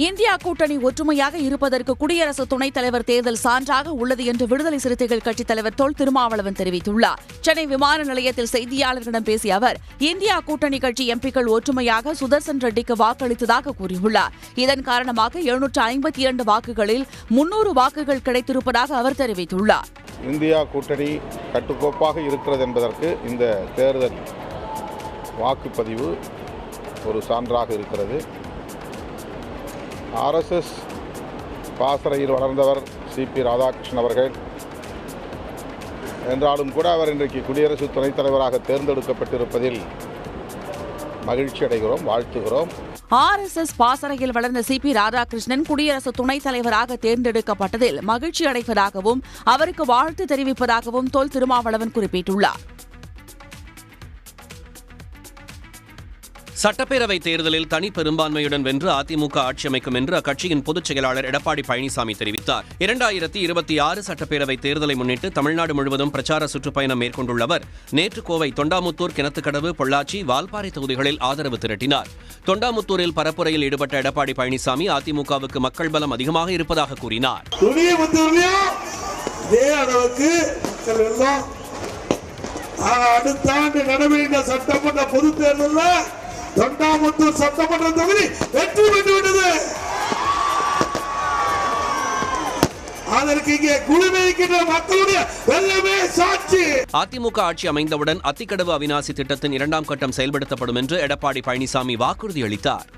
India கூட்டணி ஒற்றுமையாக இருப்பதற்கு குடியரசு துணைத் தலைவர் தேர்தல் சான்றாக உள்ளது என்று விடுதலை சிறுத்தைகள் கட்சித் தலைவர் தொல் திருமாவளவன் தெரிவித்துள்ளார். சென்னை விமான நிலையத்தில் செய்தியாளர்களிடம் பேசிய அவர், இந்தியா கூட்டணி கட்சி எம்பிக்கள் ஒற்றுமையாக சுதர்சன் ரெட்டிக்கு வாக்களித்ததாக கூறியுள்ளார். இதன் காரணமாக 752 வாக்குகளில் 300 வாக்குகள் கிடைத்திருப்பதாக அவர் தெரிவித்துள்ளார். இந்தியா கூட்டணி கட்டுக்கோப்பாக இருக்கிறது என்பதற்கு இந்த தேர்தல் வாக்குப்பதிவு ஒரு சான்றாக இருக்கிறது. RSS பாசறையில் வளர்ந்தவர் CP ராதாகிருஷ்ணன் அவர்கள் என்றாலும் கூட அவர் இன்றைக்கு குடியரசு துணைத் தலைவராக தேர்ந்தெடுக்கப்பட்டிருப்பதில் மகிழ்ச்சி அடைகிறோம், வாழ்த்துகிறோம். RSS பாசறையில் வளர்ந்த CP ராதாகிருஷ்ணன் குடியரசு துணைத் தலைவராக தேர்ந்தெடுக்கப்பட்டதில் மகிழ்ச்சி அடைவதாகவும் அவருக்கு வாழ்த்து தெரிவிப்பதாகவும் தொல் திருமாவளவன் குறிப்பிட்டுள்ளார். சட்டப்பேரவை தேர்தலில் தனி பெரும்பான்மையுடன் வென்று அதிமுக ஆட்சி அமைக்கும் என்று அக்கட்சியின் பொதுச் செயலாளர் எடப்பாடி பழனிசாமி தெரிவித்தார். 2026 சட்டப்பேரவை தேர்தலை முன்னிட்டு தமிழ்நாடு முழுவதும் பிரச்சார சுற்றுப்பயணம் மேற்கொண்டுள்ள அவர் நேற்று கோவை தொண்டாமுத்தூர், கிணத்துக்கடவு, பொள்ளாச்சி, வால்பாறை தொகுதிகளில் ஆதரவு திரட்டினார். தொண்டாமுத்தூரில் பரப்புரையில் ஈடுபட்ட எடப்பாடி பழனிசாமி அதிமுகவுக்கு மக்கள் பலம் அதிகமாக இருப்பதாக கூறினார். அடுத்த ஆண்டு நடைபெறுகின்ற சட்டமன்ற பொது தேர்தலில் தொண்டாமுத்தூர் சட்டமன்ற தொகுதி வெற்றி பெற்றுவிட்டது. அதற்கு இங்கே குழுமிருக்கின்ற மக்களுடைய வெள்ளமே சாட்சி. அதிமுக ஆட்சி அமைந்தவுடன் அத்திக்கடவு அவிநாசி திட்டத்தின் 2ஆம் கட்டம் செயல்படுத்தப்படும் என்று எடப்பாடி பழனிசாமி வாக்குறுதி அளித்தார்.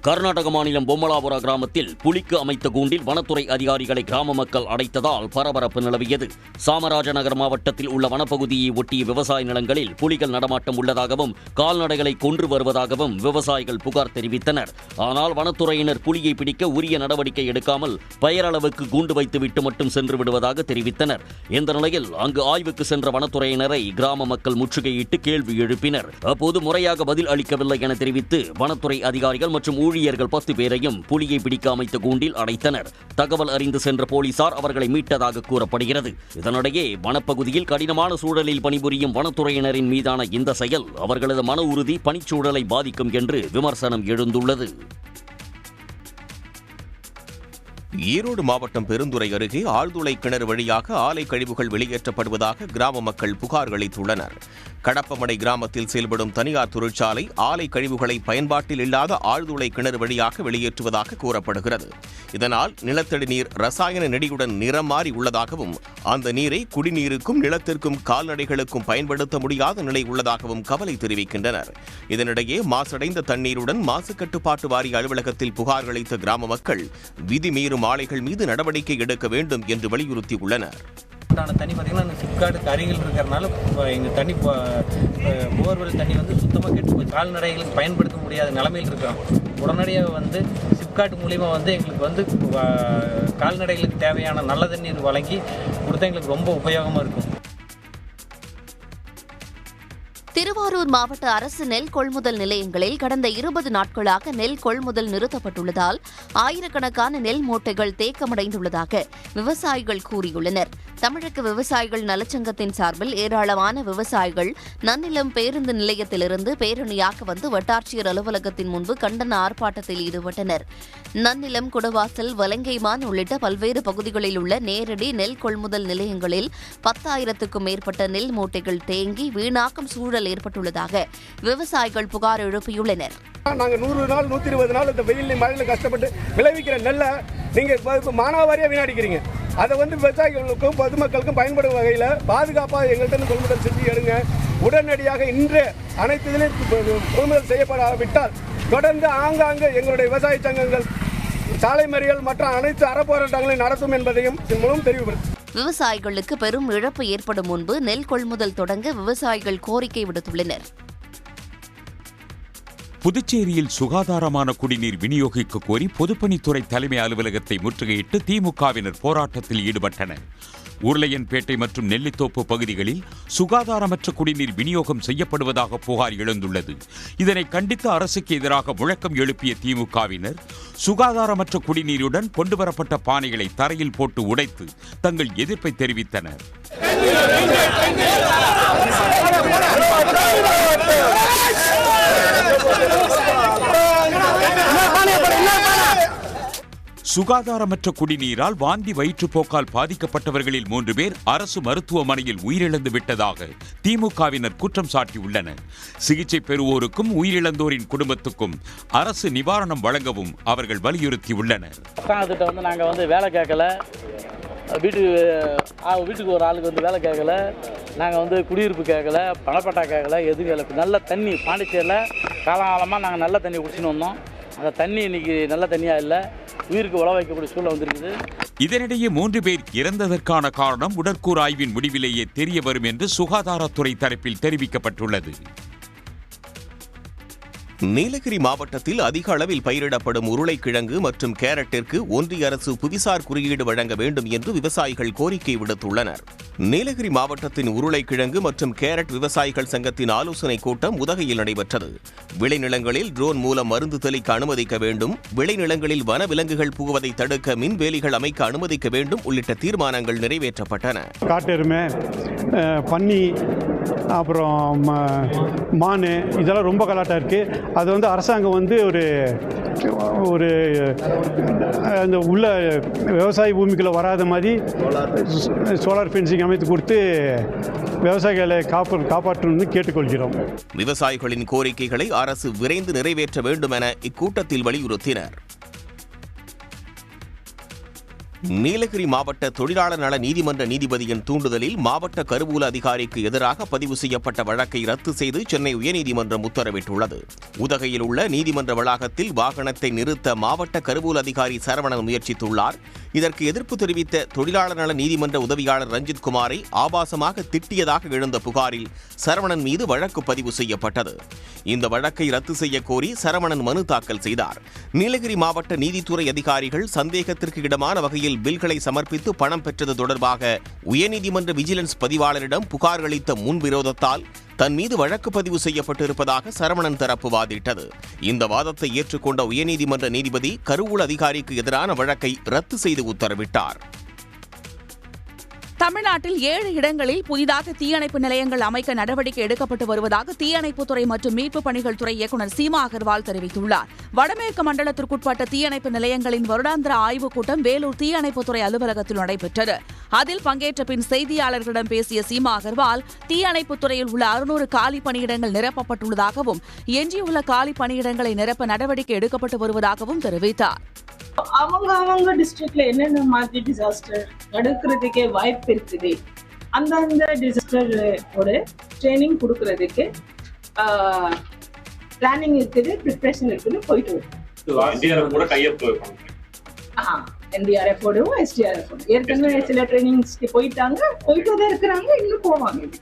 கர்நாடக மாநிலம் பொம்மலாபுரா கிராமத்தில் புலிக்கு அமைத்த கூண்டில் வனத்துறை அதிகாரிகளை கிராம மக்கள் அடைத்ததால் பரபரப்பு நிலவியது. சாமராஜநகர் மாவட்டத்தில் உள்ள வனப்பகுதியை ஒட்டிய விவசாய நிலங்களில் புலிகள் நடமாட்டம் உள்ளதாகவும் கால்நடைகளை கொன்று வருவதாகவும் விவசாயிகள் புகார் தெரிவித்தனர். ஆனால் வனத்துறையினர் புலியை பிடிக்க உரிய நடவடிக்கை எடுக்காமல் பெயரளவுக்கு கூண்டு வைத்துவிட்டு மட்டும் சென்று விடுவதாக தெரிவித்தனர். இந்த நிலையில் அங்கு ஆய்வுக்கு சென்ற வனத்துறையினரை கிராம மக்கள் முற்றுகையிட்டு கேள்வி எழுப்பினர். அப்போது முறையாக பதில் அளிக்கவில்லை என தெரிவித்து வனத்துறை அதிகாரிகள் மற்றும் ஊழியர்கள் 10 பேரையும் புலியை பிடிக்க அமைத்த கூண்டில் அடைத்தனர். தகவல் அறிந்து சென்ற போலீசார் அவர்களை மீட்டதாக கூறப்படுகிறது. இதனிடையே வனப்பகுதியில் கடினமான சூழலில் பணிபுரியும் வனத்துறையினரின் மீதான இந்த செயல் அவர்களது மன உறுதி, பணிச்சூழலை பாதிக்கும் என்று விமர்சனம் எழுந்துள்ளது. ஈரோடு மாவட்டம் பெருந்துறை அருகே ஆழ்துளை கிணறு வழியாக ஆலை கழிவுகள் வெளியேற்றப்படுவதாக கிராம மக்கள் புகார் அளித்துள்ளனர். கடப்பமடை கிராமத்தில் செயல்படும் தனியார் தொழிற்சாலை ஆலை கழிவுகளை பயன்பாட்டில் இல்லாத ஆழ்துளை கிணறு வழியாக வெளியேற்றுவதாக கூறப்படுகிறது. இதனால் நிலத்தடி நீர் ரசாயன நெடியுடன் நிறம் மாறி உள்ளதாகவும் அந்த நீரை குடிநீருக்கும் நிலத்திற்கும் கால்நடைகளுக்கும் பயன்படுத்த முடியாத நிலை உள்ளதாகவும் கவலை தெரிவிக்கின்றனர். இதனிடையே மாசடைந்த தண்ணீருடன் மாசு கட்டுப்பாட்டு வாரிய அலுவலகத்தில் புகார் அளித்த கிராம மக்கள் விதி மீறும் ஆலைகள் மீது நடவடிக்கை எடுக்க வேண்டும் என்று வலியுறுத்தியுள்ளனர். தண்ணி பார்த்தீங்கன்னா சிப்காட்டுக்கு அருகில் இருக்கிறனால எங்கள் தண்ணி போர்வெல் தண்ணி சுத்தமாக கெட்டு போய் கால்நடைகளுக்கு பயன்படுத்த முடியாத நிலைமையில் இருக்கிறோம். உடனடியாக சிப்காட்டு மூலிமா எங்களுக்கு கால்நடைகளுக்கு தேவையான நல்ல தண்ணீர் வழங்கி கொடுத்தா எங்களுக்கு ரொம்ப உபயோகமாக இருக்கும். திருவாரூர் மாவட்ட அரசு நெல் கொள்முதல் நிலையங்களில் கடந்த 20 நாட்களாக நெல் கொள்முதல் நிறுத்தப்பட்டுள்ளதால் ஆயிரக்கணக்கான நெல் மூட்டைகள் தேக்கமடைந்துள்ளதாக விவசாயிகள் கூறியுள்ளனர். தமிழக விவசாயிகள் நலச்சங்கத்தின் சார்பில் ஏராளமான விவசாயிகள் நன்னிலம் பேருந்து நிலையத்திலிருந்து பேரணியாக வட்டாட்சியர் அலுவலகத்தின் முன்பு கண்டன ஆர்ப்பாட்டத்தில் ஈடுபட்டனர். நன்னிலம், குடவாசல், வலங்கைமான் உள்ளிட்ட பல்வேறு பகுதிகளில் உள்ள நேரடி நெல் கொள்முதல் நிலையங்களில் 10,000க்கும் மேற்பட்ட நெல் மூட்டைகள் தேங்கி வீணாக்கும் சூழல் ஏற்பட்டுள்ளதாக விவசாயிகள் புகார் எழுப்பியுள்ளனர். நாங்கள் 100 நாள் 120 நாள் இந்த வெயில் மழையில் கஷ்டப்பட்டு விளைவிக்கிற நெல்லை நீங்கள் மானாவாரியாக வீணடிக்கிறீங்க. அதை விவசாயிகளுக்கும் பொதுமக்களுக்கும் பயன்படும் வகையில் பாதுகாப்பாக எங்கள்கிட்ட கொள்முதல் செஞ்சு எடுங்க. உடனடியாக இன்று அனைத்து இதிலும் கொள்முதல் செய்யப்படாவிட்டால் தொடர்ந்து ஆங்காங்கு எங்களுடைய விவசாய சங்கங்கள் சாலை மறியல் மற்ற அனைத்து அறப்போராட்டங்களை நடத்தும் என்பதையும் இதன் மூலம் தெரிவிப்படுத்தும். விவசாயிகளுக்கு பெரும் இழப்பு ஏற்படும் முன்பு நெல் கொள்முதல் தொடங்க விவசாயிகள் கோரிக்கை விடுத்துள்ளனர். புதுச்சேரியில் சுகாதாரமான குடிநீர் விநியோகிக்க கோரி பொதுப்பணித்துறை தலைமை அலுவலகத்தை முற்றுகையிட்டு திமுகவினர் போராட்டத்தில் ஈடுபட்டனர். உருளையன்பேட்டை மற்றும் நெல்லித்தோப்பு பகுதிகளில் சுகாதாரமற்ற குடிநீர் விநியோகம் செய்யப்படுவதாக புகார் எழுந்துள்ளது. இதனை கண்டித்து அரசுக்கு எதிராக முழக்கம் எழுப்பிய திமுகவினர் சுகாதாரமற்ற குடிநீருடன் கொண்டுவரப்பட்ட பானைகளை தரையில் போட்டு உடைத்து தங்கள் எதிர்ப்பை தெரிவித்தனர். சுகாதாரமற்ற குடிநீரால் வாந்தி வயிற்றுப்போக்கால் பாதிக்கப்பட்டவர்களில் 3 பேர் அரசு மருத்துவமனையில் உயிரிழந்து விட்டதாக திமுகவினர் குற்றம் சாட்டியுள்ளனர். சிகிச்சை பெறுவோருக்கும் உயிரிழந்தோரின் குடும்பத்துக்கும் அரசு நிவாரணம் வழங்கவும் அவர்கள் வலியுறுத்தியுள்ளனர். நாங்கள் வேலை கேட்கல, வீட்டுக்கு ஒரு ஆளுக்கு வேலை கேட்கல, நாங்கள் குடியிருப்பு கேட்கல, பணப்பட்டா கேட்கல, எது கேட்கல. நல்ல தண்ணி பாண்டிச்சேரியில் காலகாலமாக நாங்கள் நல்ல தண்ணி குடிச்சுன்னு வந்தோம். அந்த தண்ணி இன்னைக்கு நல்ல தண்ணியாக இல்லை, உயிருக்கு உழ வைக்கக்கூடிய சூழ்நிலை வந்திருக்குது. இதனிடையே 3 பேர் இறந்ததற்கான காரணம் உடற்கூறு ஆய்வின் முடிவிலேயே தெரிய வரும் என்று சுகாதாரத்துறை தரப்பில் தெரிவிக்கப்பட்டுள்ளது. நீலகிரி மாவட்டத்தில் அதிக அளவில் பயிரிடப்படும் உருளைக்கிழங்கு மற்றும் கேரட்டிற்கு ஒன்றிய அரசு புவிசார் குறியீடு வழங்க வேண்டும் என்று விவசாயிகள் கோரிக்கை விடுத்துள்ளனர். நீலகிரி மாவட்டத்தின் உருளைக்கிழங்கு மற்றும் கேரட் விவசாயிகள் சங்கத்தின் ஆலோசனைக் கூட்டம் உதகையில் நடைபெற்றது. விளைநிலங்களில் ட்ரோன் மூலம் மருந்து தெளிக்க அனுமதிக்க வேண்டும், விளைநிலங்களில் வனவிலங்குகள் புகுவதை தடுக்க மின்வேலிகள் அமைக்க அனுமதிக்க வேண்டும் உள்ளிட்ட தீர்மானங்கள் நிறைவேற்றப்பட்டன. காட்டெருமை, பன்னி, அப்புறம் மான், இதெல்லாம் ரொம்ப கலாட்டாக இருக்குது. அது அரசாங்கம் ஒரு அந்த உள்ள விவசாய பூமிக்குள்ளே வராத மாதிரி சோலார் ஃபென்சிங் அமைத்து கொடுத்து விவசாயிகளை காப்பாற்றணும்னு கேட்டுக்கொள்கிறோம். விவசாயிகளின் கோரிக்கைகளை அரசு விரைந்து நிறைவேற்ற வேண்டும் என இக்கூட்டத்தில் வலியுறுத்தினர். நீலகிரி மாவட்ட தொழிலாளர் நல நீதிமன்ற நீதிபதியின் தூண்டுதலில் மாவட்ட கருவூல அதிகாரிக்கு எதிராக பதிவு செய்யப்பட்ட வழக்கை ரத்து செய்து சென்னை உயர்நீதிமன்றம் உத்தரவிட்டுள்ளது. உதகையில் உள்ள நீதிமன்ற வளாகத்தில் வாகனத்தை நிறுத்த மாவட்ட கருவூல அதிகாரி சரவணன் முயற்சித்துள்ளார். இதற்கு எதிர்ப்பு தெரிவித்த தொழிலாளர் நல நீதிமன்ற உதவியாளர் ரஞ்சித் குமாரை ஆபாசமாக திட்டியதாக எழுந்த புகாரில் சரவணன் மீது வழக்கு பதிவு செய்யப்பட்டது. இந்த வழக்கை ரத்து செய்ய கோரி சரவணன் மனு தாக்கல் செய்தார். நீலகிரி மாவட்ட நீதித்துறை அதிகாரிகள் சந்தேகத்திற்கு இடமான வகையில் பில்களை சமர்ப்பித்து பணம் பெற்றது தொடர்பாக உயர்நீதிமன்ற விஜிலன்ஸ் பதிவாளரிடம் புகார் அளித்த முன்விரோதத்தால் தன் மீது வழக்கு பதிவு செய்யப்பட்டிருப்பதாக சரவணன் தரப்பு வாதிட்டது. இந்த வாதத்தை ஏற்றுக்கொண்ட உயர்நீதிமன்ற நீதிபதி கருவூல அதிகாரிக்கு எதிரான வழக்கை ரத்து செய்து உத்தரவிட்டார். தமிழ்நாட்டில் 7 இடங்களில் புதிதாக தீயணைப்பு நிலையங்கள் அமைக்க நடவடிக்கை எடுக்கப்பட்டு வருவதாக தீயணைப்புத்துறை மற்றும் மீட்புப் பணிகள் துறை இயக்குநர் சீமா அகர்வால் தெரிவித்துள்ளார். வடமேற்கு மண்டலத்திற்குட்பட்ட தீயணைப்பு நிலையங்களின் வருடாந்திர ஆய்வுக் கூட்டம் வேலூர் தீயணைப்புத்துறை அலுவலகத்தில் நடைபெற்றது. அதில் பங்கேற்ற பின் செய்தியாளர்களிடம் பேசிய சீமா அகர்வால் தீயணைப்புத் துறையில் உள்ள 600 காலி பணியிடங்கள் நிரப்பப்பட்டுள்ளதாகவும் எஞ்சியுள்ள காலி பணியிடங்களை நிரப்ப நடவடிக்கை எடுக்கப்பட்டு வருவதாகவும் தெரிவித்தார். அவங்க டிஸ்ட்ரிக்ட்ல என்னென்ன மாதிரி டிசாஸ்டர் நடக்கிறதுக்கே வாய்ப்பு இருக்குது, அந்த டிசாஸ்டர் ஒரு ட்ரைனிங் கொடுக்கறதுக்கு பிளானிங் இருக்குது, ப்ரிப்பரேஷன் இருக்குது, போயிட்டு NDRF SDRF ஏற்கனவே சில ட்ரைனிங்ஸ்க்கு போயிட்டு தான் இருக்கிறாங்க, இன்னும் போவாங்க.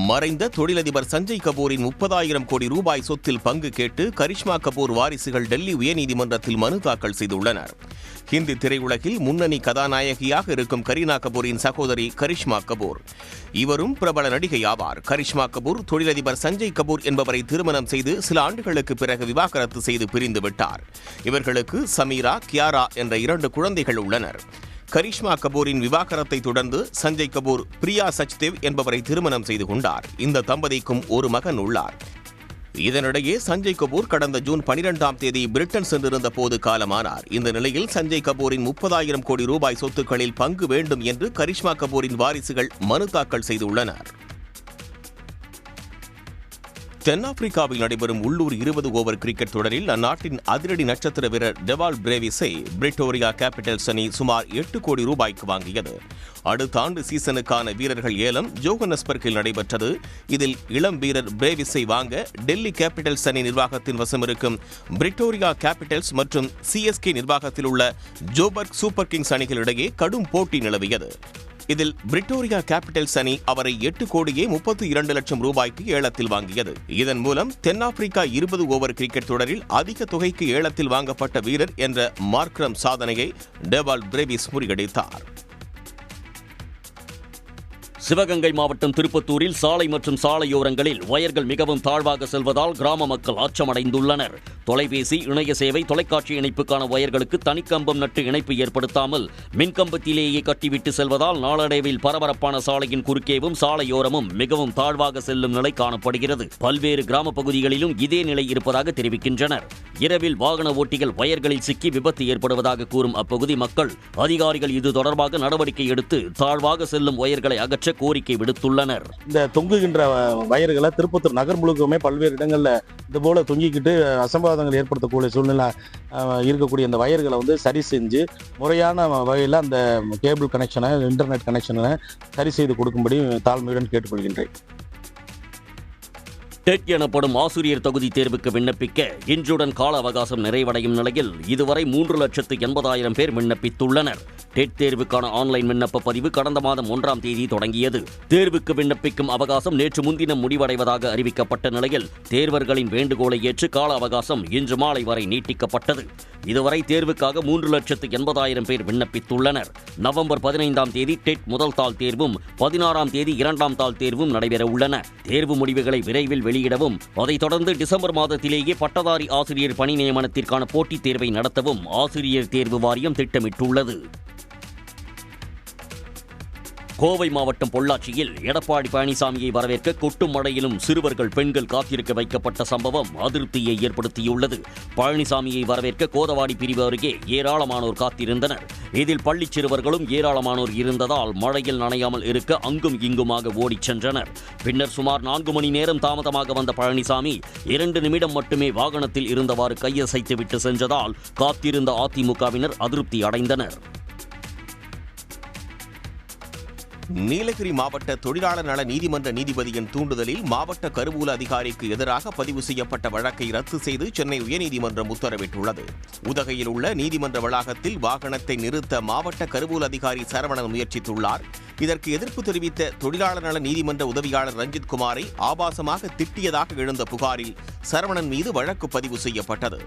மறைந்த தொழிலதிபர் சஞ்சய் கபூரின் 30,000 கோடி ரூபாய் சொத்தில் பங்கு கேட்டு கரிஷ்மா கபூர் வாரிசுகள் டெல்லி உயர்நீதிமன்றத்தில் மனு தாக்கல் செய்துள்ளனர். ஹிந்தி திரையுலகில் முன்னணி கதாநாயகியாக இருக்கும் கரீனா கபூரின் சகோதரி கரிஷ்மா கபூர். இவரும் பிரபல நடிகை ஆவார். கரிஷ்மா கபூர் தொழிலதிபர் சஞ்சய் கபூர் என்பவரை திருமணம் செய்து சில ஆண்டுகளுக்கு பிறகு விவாகரத்து செய்து பிரிந்து விட்டார். இவர்களுக்கு சமீரா, கியாரா என்ற 2 குழந்தைகள் உள்ளனர். கரிஷ்மா கபூரின் விவாகரத்தை தொடர்ந்து சஞ்சய் கபூர் பிரியா சச்தேவ் என்பவரை திருமணம் செய்து கொண்டார். இந்த தம்பதிக்கும் ஒரு மகன் உள்ளார். இதனிடையே சஞ்சய் கபூர் கடந்த ஜூன் 12ஆம் தேதி பிரிட்டன் சென்றிருந்த போது காலமானார். இந்த நிலையில் சஞ்சய் கபூரின் 30,000 கோடி ரூபாய் சொத்துக்களில் பங்கு வேண்டும் என்று கரிஷ்மா கபூரின் வாரிசுகள் மனு தாக்கல் செய்துள்ளனர். தென்னாப்பிரிக்காவில் நடைபெறும் உள்ளூர் 20 ஓவர் கிரிக்கெட் தொடரில் அந்நாட்டின் அதிரடி நட்சத்திர வீரர் டெவால் பிரேவிஸை பிரிட்டோரியா கேபிட்டல்ஸ் அணி சுமார் 8 கோடி ரூபாய்க்கு வாங்கியது. அடுத்த ஆண்டு சீசனுக்கான வீரர்கள் ஏலம் ஜோகன்னஸ்பர்கில் நடைபெற்றது. இதில் இளம் வீரர் பிரேவிஸை வாங்க டெல்லி கேபிட்டல்ஸ் அணி நிர்வாகத்தின் வசம் இருக்கும் பிரிட்டோரியா கேபிட்டல்ஸ் மற்றும் CSK நிர்வாகத்தில் உள்ள ஜோபர்க் சூப்பர் கிங்ஸ் அணிகளிடையே கடும் போட்டி நிலவியது. இதில் பிரிட்டோரியா கேபிட்டல்ஸ் அணி அவரை 8 கோடியே 32 லட்சம் ரூபாய்க்கு ஏலத்தில் வாங்கியது. இதன் மூலம் தென்னாப்பிரிக்கா 20 ஓவர் கிரிக்கெட் தொடரில் அதிக தொகைக்கு ஏலத்தில் வாங்கப்பட்ட வீரர் என்ற மார்க்ரம் சாதனையை டெவால் பிரேவிஸ் முறியடித்தார். சிவகங்கை மாவட்டம் திருப்பத்தூரில் சாலை மற்றும் சாலையோரங்களில் வயர்கள் மிகவும் தாழ்வாக செல்வதால் கிராம மக்கள் அச்சமடைந்துள்ளனர். தொலைபேசி, இணைய சேவை, தொலைக்காட்சி இணைப்புக்கான வயர்களுக்கு தனிக்கம்பம் நட்டு இணைப்பு ஏற்படுத்தாமல் மின்கம்பத்திலேயே கட்டிவிட்டு செல்வதால் நாளடைவில் பரபரப்பான சாலையின் குறுக்கேவும் சாலையோரமும் மிகவும் தாழ்வாக செல்லும் நிலை காணப்படுகிறது. பல்வேறு கிராம பகுதிகளிலும் இதே நிலை இருப்பதாக தெரிவிக்கின்றனர். இரவில் வாகன ஓட்டிகள் வயர்களில் சிக்கி விபத்து ஏற்படுவதாக கூறும் அப்பகுதி மக்கள் அதிகாரிகள் இது தொடர்பாக நடவடிக்கை எடுத்து தாழ்வாக செல்லும் வயர்களை அகற்ற கோரிக்கை விடுத்துள்ளனர். இந்த தொங்குகின்ற வயர்களை திருப்பத்தூர் நகர் முழுக்கமே பல்வேறு இடங்களில் இதுபோல் தொங்கிக்கிட்டு அசம்பாவிதங்கள் ஏற்படுத்தக்கூடிய சூழ்நிலை இருக்கக்கூடிய இந்த வயர்களை வந்து சரி செஞ்சு முறையான வகையில் அந்த கேபிள் கனெக்ஷனை, இன்டர்நெட் கனெக்ஷனை சரி செய்து கொடுக்கும்படி தாழ்மையுடன் கேட்டுக்கொள்கின்றேன். டெட் எனப்படும் ஆசிரியர் தகுதி தேர்வுக்கு விண்ணப்பிக்க இன்றுடன் கால அவகாசம் நிறைவடையும் நிலையில் இதுவரை 3,80,000 பேர் விண்ணப்பித்துள்ளனர். டெட் தேர்வுக்கான ஆன்லைன் விண்ணப்ப பதிவு கடந்த மாதம் 1ஆம் தேதி தொடங்கியது. தேர்வுக்கு விண்ணப்பிக்கும் அவகாசம் நேற்று முன்தினம் முடிவடைவதாக அறிவிக்கப்பட்ட நிலையில் தேர்வர்களின் வேண்டுகோளை ஏற்று கால அவகாசம் இன்று மாலை வரை நீட்டிக்கப்பட்டது. இதுவரை தேர்வுக்காக 3,80,000 பேர் விண்ணப்பித்துள்ளனர். நவம்பர் 15ஆம் தேதி டெட் முதல் தாள் தேர்வும் 16ஆம் தேதி 2ஆம் தாள் தேர்வும் நடைபெற உள்ளன. தேர்வு முடிவுகளை விரைவில் வெளியிடவும், அதைத் தொடர்ந்து டிசம்பர் மாதத்திலேயே பட்டதாரி ஆசிரியர் பணி நியமனத்திற்கான போட்டித் தேர்வை நடத்தவும் ஆசிரியர் தேர்வு வாரியம் திட்டமிட்டுள்ளது. கோவை மாவட்டம் பொள்ளாச்சியில் எடப்பாடி பழனிசாமியை வரவேற்க கொட்டும் மழையிலும் சிறுவர்கள், பெண்கள் காத்திருக்க வைக்கப்பட்ட சம்பவம் அதிருப்தியை ஏற்படுத்தியுள்ளது. பழனிசாமியை வரவேற்க கோதவாடி பிரிவு அருகே ஏராளமானோர் காத்திருந்தனர். இதில் பள்ளிச் சிறுவர்களும் ஏராளமானோர் இருந்ததால் மழையில் நனையாமல் இருக்க அங்கும் இங்குமாக ஓடிச் சென்றனர். பின்னர் சுமார் 4 மணி நேரம் தாமதமாக வந்த பழனிசாமி 2 நிமிடம் மட்டுமே வாகனத்தில் இருந்தவாறு கையசைத்துவிட்டு சென்றதால் காத்திருந்த அதிமுகவினர் அதிருப்தி அடைந்தனர். நீலகிரி மாவட்ட தொழிலாளர் நல நீதிமன்ற நீதிபதியின் தூண்டுதலில் மாவட்ட கருவூல அதிகாரிக்கு எதிராக பதிவு செய்யப்பட்ட வழக்கை ரத்து செய்து சென்னை உயர்நீதிமன்றம் உத்தரவிட்டுள்ளது. உதகையில் உள்ள நீதிமன்ற வளாகத்தில் வாகனத்தை நிறுத்த மாவட்ட கருவூல அதிகாரி சரவணன் முயற்சித்துள்ளார். இதற்கு எதிர்ப்பு தெரிவித்த தொழிலாளர் நல நீதிமன்ற உதவியாளர் ரஞ்சித் குமாரை ஆபாசமாக திட்டியதாக எழுந்த புகாரில் சரவணன் மீது வழக்கு பதிவு செய்யப்பட்டது.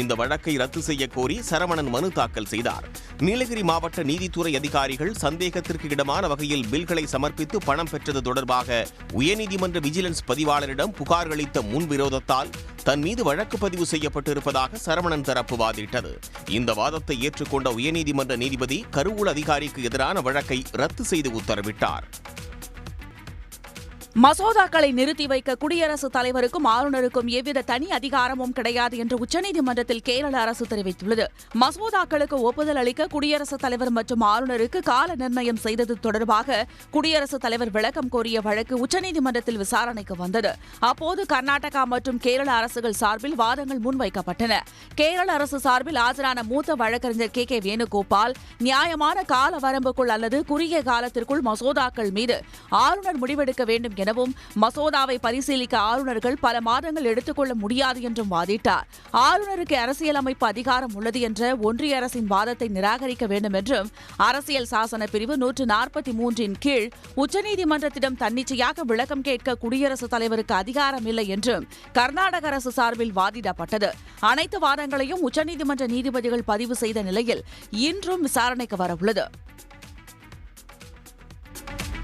இந்த வழக்கை ரத்து செய்ய கோரி சரவணன் மனு தாக்கல் செய்தார். நீலகிரி மாவட்ட நீதித்துறை அதிகாரிகள் சந்தேகத்திற்கு இடமான வகையில் பில்களை சமர்ப்பித்து பணம் பெற்றது தொடர்பாக உயர்நீதிமன்ற விஜிலன்ஸ் பதிவாளரிடம் புகார் அளித்த முன்விரோதத்தால் தன் மீது வழக்கு பதிவு செய்யப்பட்டிருப்பதாக சரவணன் தரப்பு வாதிட்டது. இந்த வாதத்தை ஏற்றுக்கொண்ட உயர்நீதிமன்ற நீதிபதி கருவூல அதிகாரிக்கு எதிரான வழக்கை ரத்து செய்து உத்தரவிட்டார். மசோதாக்களை நிறுத்தி வைக்க குடியரசுத் தலைவருக்கும் ஆளுநருக்கும் எவ்வித தனி அதிகாரமும் கிடையாது என்று உச்சநீதிமன்றத்தில் கேரள அரசு தெரிவித்துள்ளது. மசோதாக்களுக்கு ஒப்புதல் அளிக்க குடியரசுத் தலைவர் மற்றும் ஆளுநருக்கு கால நிர்ணயம் செய்தது தொடர்பாக குடியரசுத் தலைவர் விளக்கம் கோரிய வழக்கு உச்சநீதிமன்றத்தில் விசாரணைக்கு வந்தது. அப்போது கர்நாடகா மற்றும் கேரள அரசுகள் சார்பில் வாதங்கள் முன்வைக்கப்பட்டன. கேரள அரசு சார்பில் ஆஜரான மூத்த வழக்கறிஞர் கே வேணுகோபால், நியாயமான கால வரம்புக்குள் அல்லது குறுகிய காலத்திற்குள் மசோதாக்கள் மீது ஆளுநர் முடிவெடுக்க வேண்டும் எனவும், மசோதாவை பரிசீலிக்க ஆளுநர்கள் பல மாதங்கள் எடுத்துக்கொள்ள முடியாது என்றும் வாதிட்டார். ஆளுநருக்கு அரசியலமைப்பு அதிகாரம் உள்ளது என்ற ஒன்றிய அரசின் வாதத்தை நிராகரிக்க வேண்டும் என்றும் அரசியல் சாசன பிரிவு 143 கீழ் உச்சநீதிமன்றத்திடம் தன்னிச்சையாக விளக்கம் கேட்க குடியரசுத் தலைவருக்கு அதிகாரம் இல்லை என்றும் கர்நாடக அரசு சார்பில் வாதிடப்பட்டது. அனைத்து வாதங்களையும் உச்சநீதிமன்ற நீதிபதிகள் பதிவு செய்த நிலையில் இன்றும் விசாரணைக்கு வரவுள்ளது.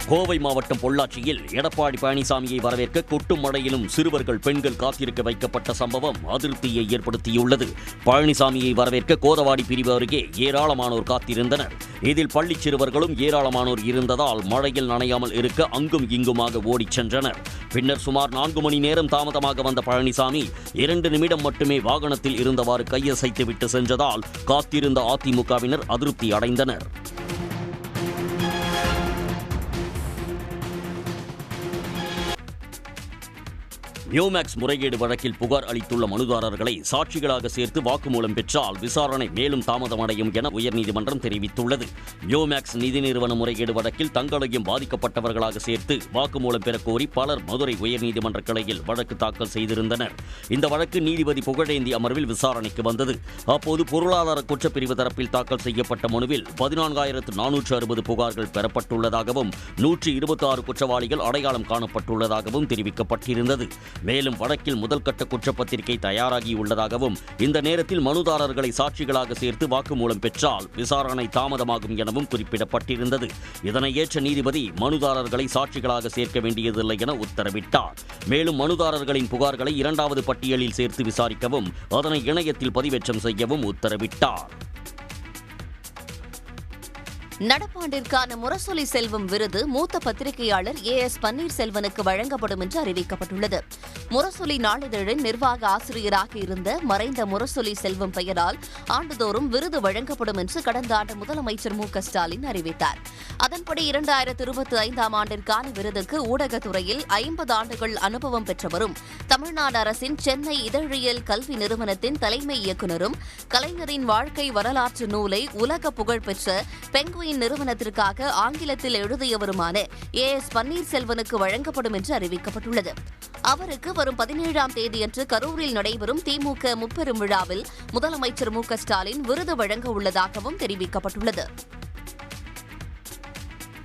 கோவை மாவட்டம் பொள்ளாச்சியில் எடப்பாடி பழனிசாமியை வரவேற்க கொட்டும் மழையிலும் சிறுவர்கள், பெண்கள் காத்திருக்க வைக்கப்பட்ட சம்பவம் அதிருப்தியை ஏற்படுத்தியுள்ளது. பழனிசாமியை வரவேற்க கோதவாடி பிரிவு அருகே ஏராளமானோர் காத்திருந்தனர். இதில் பள்ளிச் சிறுவர்களும் ஏராளமானோர் இருந்ததால் மழையில் நனையாமல் இருக்க அங்கும் இங்குமாக ஓடிச் சென்றனர். பின்னர் சுமார் 4 மணி நேரம் தாமதமாக வந்த பழனிசாமி 2 நிமிடம் மட்டுமே வாகனத்தில் இருந்தவாறு கையசைத்துவிட்டு சென்றதால் காத்திருந்த அதிமுகவினர் அதிருப்தி அடைந்தனர். நியோமேக்ஸ் முறைகேடு வழக்கில் புகார் அளித்துள்ள மனுதாரர்களை சாட்சிகளாக சேர்த்து வாக்குமூலம் பெற்றால் விசாரணை மேலும் தாமதமடையும் என உயர்நீதிமன்றம் தெரிவித்துள்ளது. நியோமேக்ஸ் நிதி நிறுவன முறைகேடு வழக்கில் தங்களையும் பாதிக்கப்பட்டவர்களாக சேர்த்து வாக்குமூலம் பெறக்கோரி பலர் மதுரை உயர்நீதிமன்ற கிளையில் வழக்கு தாக்கல் செய்திருந்தனர். இந்த வழக்கு நீதிபதி புகழேந்தி அமர்வில் விசாரணைக்கு வந்தது. அப்போது பொருளாதார குற்றப்பிரிவு தரப்பில் தாக்கல் செய்யப்பட்ட மனுவில் 14,460 புகார்கள் பெறப்பட்டுள்ளதாகவும் 126 குற்றவாளிகள் அடையாளம் காணப்பட்டுள்ளதாகவும் தெரிவிக்கப்பட்டிருந்தது. மேலும் வழக்கில் முதல்கட்ட குற்றப்பத்திரிகை தயாராகியுள்ளதாகவும் இந்த நேரத்தில் மனுதாரர்களை சாட்சிகளாக சேர்த்து வாக்குமூலம் பெற்றால் விசாரணை தாமதமாகும் எனவும் குறிப்பிடப்பட்டிருந்தது. இதனை ஏற்ற நீதிபதி மனுதாரர்களை சாட்சிகளாக சேர்க்க வேண்டியதில்லை என உத்தரவிட்டார். மேலும் மனுதாரர்களின் புகார்களை இரண்டாவது பட்டியலில் சேர்த்து விசாரிக்கவும் அதனை இணையத்தில் பதிவேற்றம் செய்யவும் உத்தரவிட்டார். நடப்பாண்டிற்கான முரசொலி செல்வம் விருது மூத்த பத்திரிகையாளர் AS பன்னீர்செல்வனுக்கு வழங்கப்படும் என்று அறிவிக்கப்பட்டுள்ளது. முரசொலி நாளிதழின் நிர்வாக ஆசிரியராக இருந்த மறைந்த முரசொலி செல்வம் பெயரால் ஆண்டுதோறும் விருது வழங்கப்படும் என்று கடந்த ஆண்டு முதலமைச்சர் மு க ஸ்டாலின் அறிவித்தார். அதன்படி 2025ஆம் ஆண்டிற்கான விருதுக்கு ஊடகத்துறையில் 50 ஆண்டுகள் அனுபவம் பெற்றவரும் தமிழ்நாடு அரசின் சென்னை இதழியல் கல்வி நிறுவனத்தின் தலைமை இயக்குநரும் கலைஞரின் வாழ்க்கை வரலாற்று நூலை உலக புகழ்பெற்ற பெங்குயின் நிறுவனத்திற்காக ஆங்கிலத்தில் எழுதியவருமான AS பன்னீர்செல்வனுக்கு வழங்கப்படும் என்று அறிவிக்கப்பட்டுள்ளது. அவருக்கு வரும் 17ஆம் தேதியன்று கரூரில் நடைபெறும் திமுக முப்பெரும் விழாவில் முதலமைச்சர் மு க ஸ்டாலின் விருது வழங்க உள்ளதாகவும் தெரிவிக்கப்பட்டுள்ளது.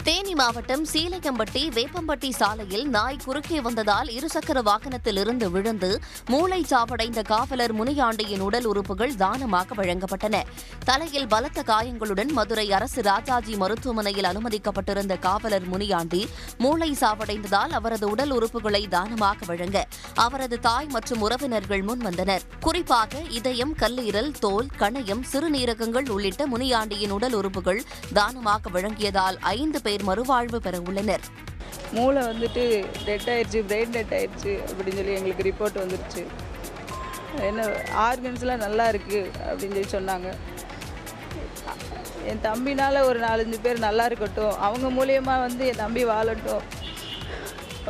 தேனி மாவட்டம் சீலையம்பட்டி வேப்பம்பட்டி சாலையில் நாய் குறுக்கே வந்ததால் இருசக்கர வாகனத்தில் இருந்து விழுந்து மூளைச்சாவடைந்த காவலர் முனியாண்டியின் உடல் உறுப்புகள் தானமாக வழங்கப்பட்டன. தலையில் பலத்த காயங்களுடன் மதுரை அரசு ராஜாஜி மருத்துவமனையில் அனுமதிக்கப்பட்டிருந்த காவலர் முனியாண்டி மூளை சாவடைந்ததால் அவரது உடல் உறுப்புகளை தானமாக வழங்க அவரது தாய் மற்றும் உறவினர்கள் முன்வந்தனர். குறிப்பாக இதயம், கல்லீரல், தோல், கணையம், சிறுநீரகங்கள் உள்ளிட்ட முனியாண்டியின் உடல் உறுப்புகள் தானமாக வழங்கியதால் 5 பேர் மறுவாழ்வு பெற உள்ளனர். மூளை வந்துட்டு டெட் ஆயிடுச்சு, பிரெயின் டெட் ஆயிடுச்சு அப்படின்னு சொல்லி எங்களுக்கு ரிப்போர்ட் வந்துருச்சு. என்ன ஆர்கன்ஸ்லாம் நல்லா இருக்குது அப்படின்னு சொல்லி சொன்னாங்க. என் தம்பினால் ஒரு 4-5 பேர் நல்லா இருக்கட்டும், அவங்க மூலியமாக வந்து என் தம்பி வாழட்டும்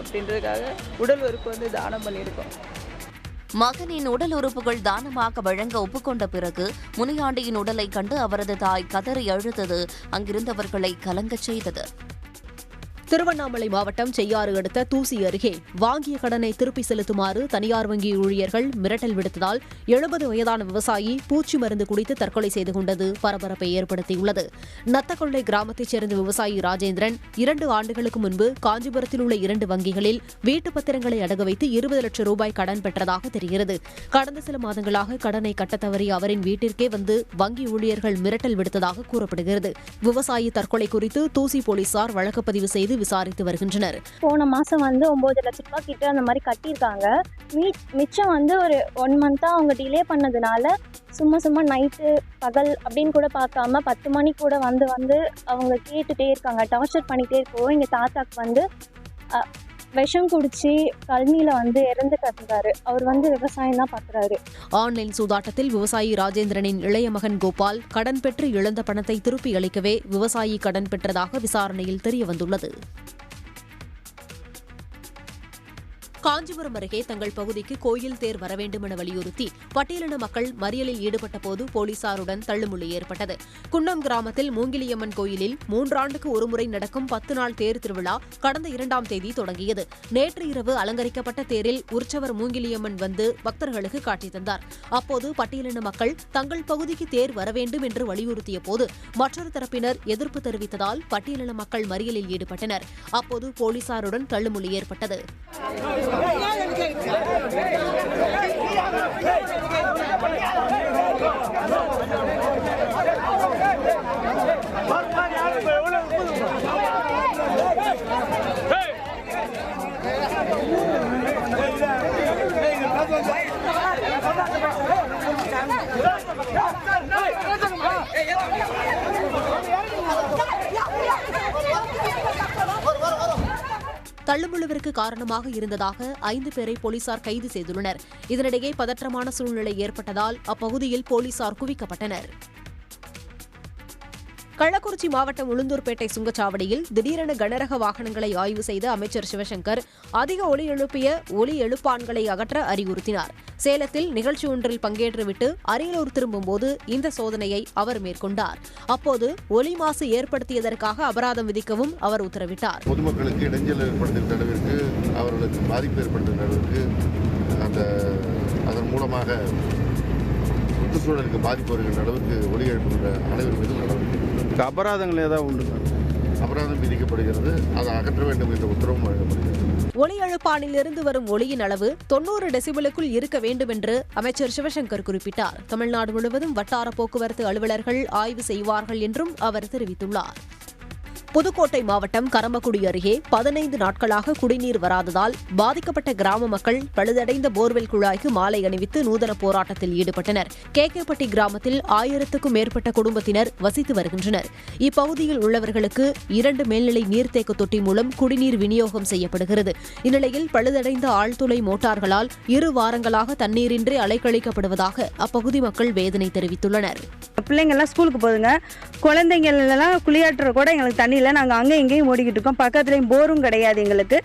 அப்படின்றதுக்காக உடல் உறுப்பு தானம் பண்ணியிருக்கோம். மகனின் உடல் உறுப்புகள் தானமாக வழங்க ஒப்புக்கொண்ட பிறகு முனியாண்டியின் உடலை கண்டு அவரது தாய் கதறி அழுதது அங்கிருந்தவர்களை கலங்கச் செய்தது. திருவண்ணாமலை மாவட்டம் செய்யாறு அடுத்த தூசி அருகே வாங்கிய கடனை திருப்பி செலுத்துமாறு தனியார் வங்கி ஊழியர்கள் மிரட்டல் விடுத்ததால் 70 வயதான விவசாயி பூச்சி மருந்து குடித்து தற்கொலை செய்து கொண்டது பரபரப்பை ஏற்படுத்தியுள்ளது. நத்தக்கொள்ளை கிராமத்தைச் சேர்ந்த விவசாயி ராஜேந்திரன் 2 ஆண்டுகளுக்கு முன்பு காஞ்சிபுரத்தில் உள்ள 2 வங்கிகளில் வீட்டு பத்திரங்களை அடகு வைத்து 20 லட்சம் ரூபாய் கடன் பெற்றதாக தெரிகிறது. கடந்த சில மாதங்களாக கடனை கட்டத் தவறிய அவரின் வீட்டிற்கே வந்து வங்கி ஊழியர்கள் மிரட்டல் விடுத்ததாக கூறப்படுகிறது. விவசாயி தற்கொலை குறித்து தூசி போலீசார் வழக்கு பதிவு செய்து விசாரித்து வருகின்றனர். போன மாசம் 9 லட்சம் ரூபாய் கிட்ட அந்த மாதிரி கட்டியிருக்காங்க. மிச்சம் ஒரு 1 மந்த்தா அவங்க டிலே பண்ணதுனால சும்மா நைட்டு பகல் அப்படின்னு கூட பார்க்காம 10 மணி கூட வந்து அவங்க கேட்டுட்டே இருக்காங்க, டார்ச்சர் பண்ணிட்டே இருக்கோம். எங்க தாத்தாக்கு விஷம் குடிச்சு கல்னியில இறந்து கிடந்தாரு. அவர் விவசாயம் தான் பார்க்குறாரு. ஆன்லைன் சூதாட்டத்தில் விவசாயி ராஜேந்திரனின் இளைய மகன் கோபால் கடன் பெற்று இழந்த பணத்தை திருப்பி அளிக்கவே விவசாயி கடன் பெற்றதாக விசாரணையில் தெரியவந்துள்ளது. காஞ்சிபுரம் அருகே தங்கள் பகுதிக்கு கோயில் தேர் வர வேண்டும் என வலியுறுத்தி பட்டியலின மக்கள் மறியலில் ஈடுபட்ட போது போலீசாருடன் தள்ளுமுள்ளு ஏற்பட்டது. குன்னம் கிராமத்தில் மூங்கிலியம்மன் கோயிலில் 3 ஆண்டுக்கு ஒருமுறை நடக்கும் 10 நாள் தேர் திருவிழா கடந்த 2ஆம் தேதி தொடங்கியது. நேற்று இரவு அலங்கரிக்கப்பட்ட தேரில் உற்சவர் மூங்கிலியம்மன் வந்து பக்தர்களுக்கு காட்சி தந்தார். அப்போது பட்டியலின மக்கள் தங்கள் பகுதிக்கு தேர் வர வேண்டும் என்று வலியுறுத்திய போது மற்றொரு தரப்பினர் எதிர்ப்பு தெரிவித்ததால் பட்டியலின மக்கள் மறியலில் ஈடுபட்டனர். அப்போது போலீசாருடன் தள்ளுமுள்ளு ஏற்பட்டது. தள்ளுமுழுவிற்கு காரணமாக இருந்ததாக 5 பேரை போலீசார் கைது செய்துள்ளனர். இதனிடையே பதற்றமான சூழ்நிலை ஏற்பட்டதால் அப்பகுதியில் போலீசார் குவிக்கப்பட்டனர். கள்ளக்குறிச்சி மாவட்டம் உளுந்தூர்பேட்டை சுங்கச்சாவடியில் திடீரென கனரக வாகனங்களை ஆய்வு செய்த அமைச்சர் சிவசங்கர் அதிக ஒலி எழுப்பிய ஒலி எழுப்பான்களை அகற்ற அறிவுறுத்தினார். சேலத்தில் நிகழ்ச்சி ஒன்றில் பங்கேற்றுவிட்டு அரியலூர் திரும்பும்போது இந்த சோதனையை அவர் மேற்கொண்டார். அப்போது ஒலி மாசு ஏற்படுத்தியதற்காக அபராதம் விதிக்கவும் அவர் உத்தரவிட்டார். பொதுமக்களுக்கு இடைஞ்சல் ஏற்படுத்துகின்ற அளவிற்கு, அவர்களுக்கு பாதிப்பு ஏற்படுத்துகின்ற அளவிற்கு அதன் மூலமாக சுற்றுச்சூழலுக்கு பாதிப்பு வருகின்ற அளவுக்கு ஒலி எழுப்புகின்ற அளவில் மீது நடவடிக்கை. அபராதங்கள் ஏதாவது உண்டு? அபராதம் விதிக்கப்படுகிறது. அதை அகற்ற வேண்டும் என்ற உத்தரவும் வழங்கப்படுகிறது. ஒலி எழுப்பானிலிருந்து வரும் ஒலியின் அளவு 90 டெசிபலுக்குள் இருக்க வேண்டும் என்று அமைச்சர் சிவசங்கர் குறிப்பிட்டார். தமிழ்நாடு முழுவதும் வட்டார போக்குவரத்து அலுவலர்கள் ஆய்வு செய்வார்கள் என்றும் அவர் தெரிவித்துள்ளார். புதுக்கோட்டை மாவட்டம் கரம்பக்குடி அருகே 15 நாட்களாக குடிநீர் வராததால் பாதிக்கப்பட்ட கிராம மக்கள் பழுதடைந்த போர்வெல் குழாய்க்கு மாலை அணிவித்து நூதன போராட்டத்தில் ஈடுபட்டனர். கேகேப்பட்டி கிராமத்தில் 1000க்கும் மேற்பட்ட குடும்பத்தினர் வசித்து வருகின்றனர். இப்பகுதியில் உள்ளவர்களுக்கு 2 மேல்நிலை நீர்த்தேக்க தொட்டி மூலம் குடிநீர் விநியோகம் செய்யப்படுகிறது. இந்நிலையில் பழுதடைந்த ஆழ்துளை மோட்டார்களால் 2 வாரங்களாக தண்ணீரின்றி அலைக்கழிக்கப்படுவதாக அப்பகுதி மக்கள் வேதனை தெரிவித்துள்ளனர். பிள்ளைங்கள்லாம் ஸ்கூலுக்கு போதுங்க, குழந்தைங்கள் எல்லாம் குளியாட்டுற கூட எங்களுக்கு தண்ணி இல்லை. நாங்கள் அங்கே இங்கேயும் ஓடிக்கிட்டு இருக்கோம். பக்கத்துலேயும் போரும் கிடையாது எங்களுக்கு.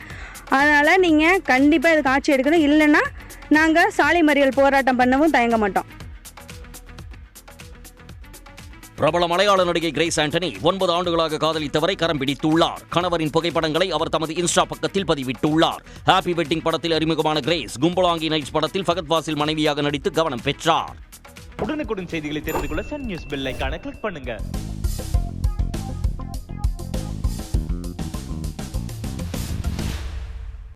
அதனால் நீங்கள் கண்டிப்பாக இதுக்கு ஆட்சி எடுக்கணும். இல்லைன்னா நாங்கள் சாலை மறியல் போராட்டம் பண்ணவும் தயங்க மாட்டோம். பிரபல மலையாள நடிகை கிரேஸ் ஆண்டனி 9 ஆண்டுகளாக காதலித்தவரை கரம் பிடித்துள்ளார். கணவரின் புகைப்படங்களை அவர் தமது இன்ஸ்டா பக்கத்தில் பதிவிட்டுள்ளார். ஹாப்பி வெட்டிங் படத்தில் அறிமுகமான கிரேஸ் கும்பலாங்கி நைட்ஸ் படத்தில் ஃபகத் ஃபாசில் மனைவியாக நடித்து கவனம் பெற்றார். உடனுக்குடன் செய்திகளை தெரிந்து கொள்ள சன் நியூஸ் பெல் ஐகானை கிளிக் பண்ணுங்க.